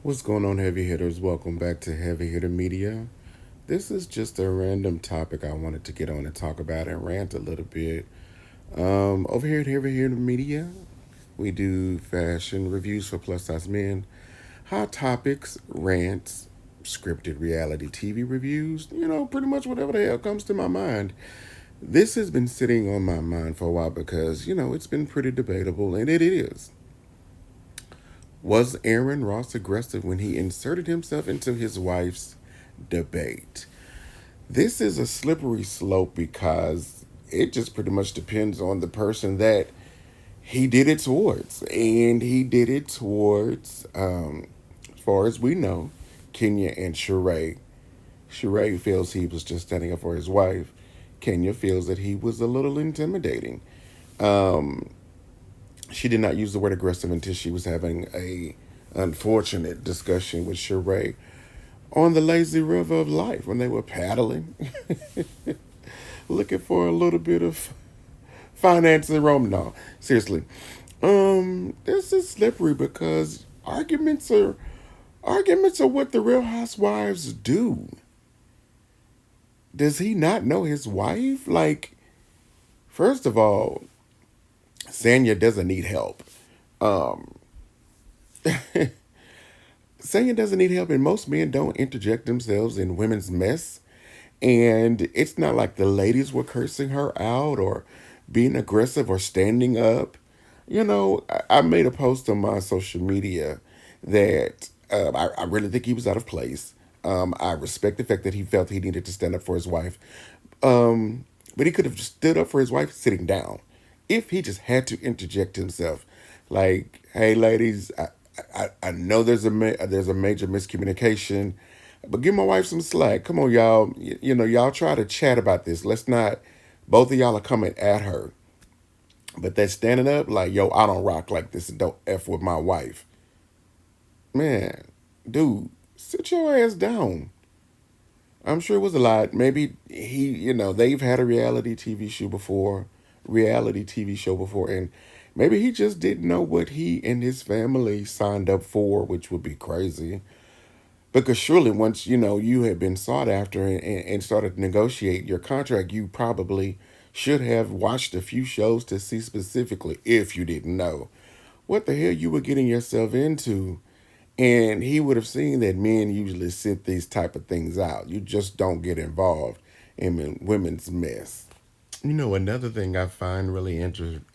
What's going on, heavy hitters? Welcome back to Heavy Hitter Media. This is just a random topic I wanted to get on and talk about and rant a little bit. Over here at Heavy Hitter Media, we do fashion reviews for plus size men, hot topics, rants, scripted reality TV reviews, pretty much whatever the hell comes to my mind. This has been sitting on my mind for a while because, it's been pretty debatable, and it is. Was Aaron Ross aggressive when he inserted himself into his wife's debate? This is a slippery slope because it just pretty much depends on the person that he did it towards. And he did it towards, as far as we know, Kenya and Sheree. Sheree feels he was just standing up for his wife. Kenya feels that he was a little intimidating. Um, she did not use the word aggressive until she was having a unfortunate discussion with Sheree on the lazy river of life when they were paddling, looking for a little bit of finance in Rome. No, seriously. This is slippery because arguments are what the Real Housewives do. Does he not know his wife? Like, first of all, Sanya doesn't need help. Um, Sanya doesn't need help, and most men don't interject themselves in women's mess. And it's not like the ladies were cursing her out or being aggressive or standing up. I made a post on my social media that I really think he was out of place. I respect the fact that he felt he needed to stand up for his wife. But he could have just stood up for his wife sitting down. If he just had to interject himself, like, "Hey, ladies, I know there's a major miscommunication, but give my wife some slack. Come on, y'all. Y'all try to chat about this. Let's not. Both of y'all are coming at her, but they're standing up like, yo, I don't rock like this and don't f with my wife. Man, dude, sit your ass down." I'm sure it was a lot. Maybe they've had a reality TV show before, and maybe he just didn't know what he and his family signed up for, which would be crazy. Because surely once you had been sought after and started to negotiate your contract, you probably should have watched a few shows to see specifically, if you didn't know, what the hell you were getting yourself into. And he would have seen that men usually sit these type of things out. You just don't get involved in women's mess. Another thing I find really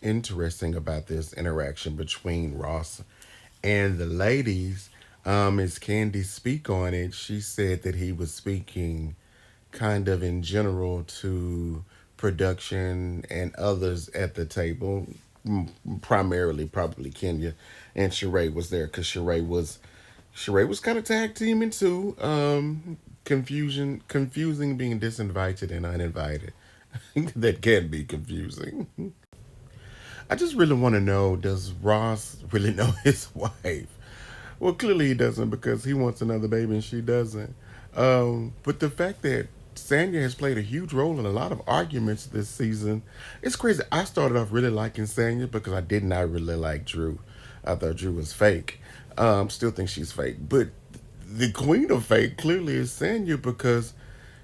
interesting about this interaction between Ross and the ladies, is Candy speak on it. She said that he was speaking kind of in general to production and others at the table, primarily probably Kenya, and Sheree was there because Sheree was kind of tag teaming too. Confusing being disinvited and uninvited. That can be confusing. I just really want to know, does Ross really know his wife? Well, clearly he doesn't because he wants another baby and she doesn't. But the fact that Sanya has played a huge role in a lot of arguments this season, it's crazy. I started off really liking Sanya because I did not really like Drew. I thought Drew was fake. Still think she's fake. But the queen of fake clearly is Sanya because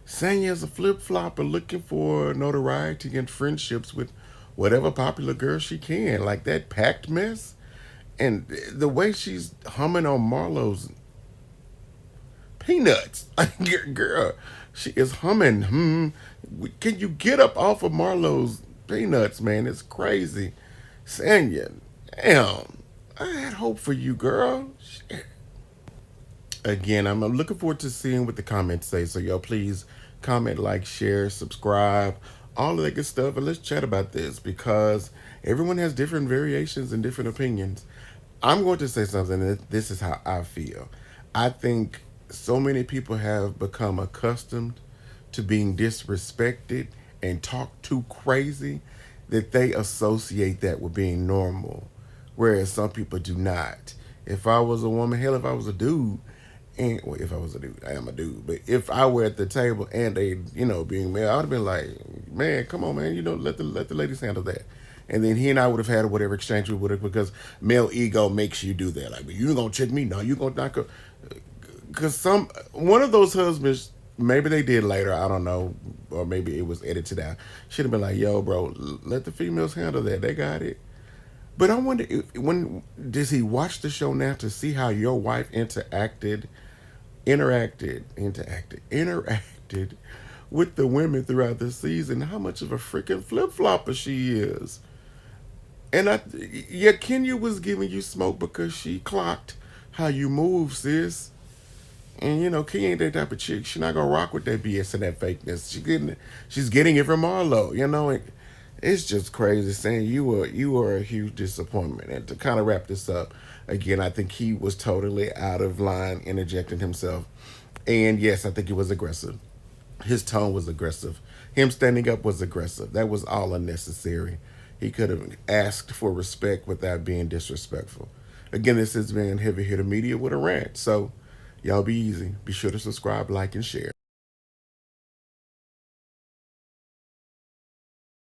Sanya is a flip flopper looking for notoriety and friendships with whatever popular girl she can. Like that packed mess. And the way she's humming on Marlo's peanuts. Girl, she is humming. Can you get up off of Marlo's peanuts, man? It's crazy. Sanya, damn. I had hope for you, girl. Shit. Again, I'm looking forward to seeing what the comments say. So, y'all, please comment, like, share, subscribe, all of that good stuff. And let's chat about this because everyone has different variations and different opinions. I'm going to say something, and this is how I feel. I think so many people have become accustomed to being disrespected and talked too crazy that they associate that with being normal, whereas some people do not. If I was a woman, hell, if I was a dude, and well, if I was a dude, I am a dude. But if I were at the table and they, being male, I would have been like, man, come on, man, let the ladies handle that. And then he and I would have had whatever exchange we would have, because male ego makes you do that. Like, you ain't gonna check me? No, you gonna not go. Because one of those husbands, maybe they did later, I don't know, or maybe it was edited out. Should have been like, yo, bro, let the females handle that. They got it. But I wonder when does he watch the show now to see how your wife interacted with the women throughout the season? How much of a freaking flip flopper she is. And yeah, Kenya was giving you smoke because she clocked how you move, sis. And Kenya ain't that type of chick. She not gonna rock with that BS and that fakeness. She's getting it from Marlo. It's just crazy saying you were a huge disappointment. And to kind of wrap this up, again, I think he was totally out of line, interjecting himself. And yes, I think he was aggressive. His tone was aggressive. Him standing up was aggressive. That was all unnecessary. He could have asked for respect without being disrespectful. Again, this has been Heavy Hitter Media with a rant. So, y'all be easy. Be sure to subscribe, like, and share.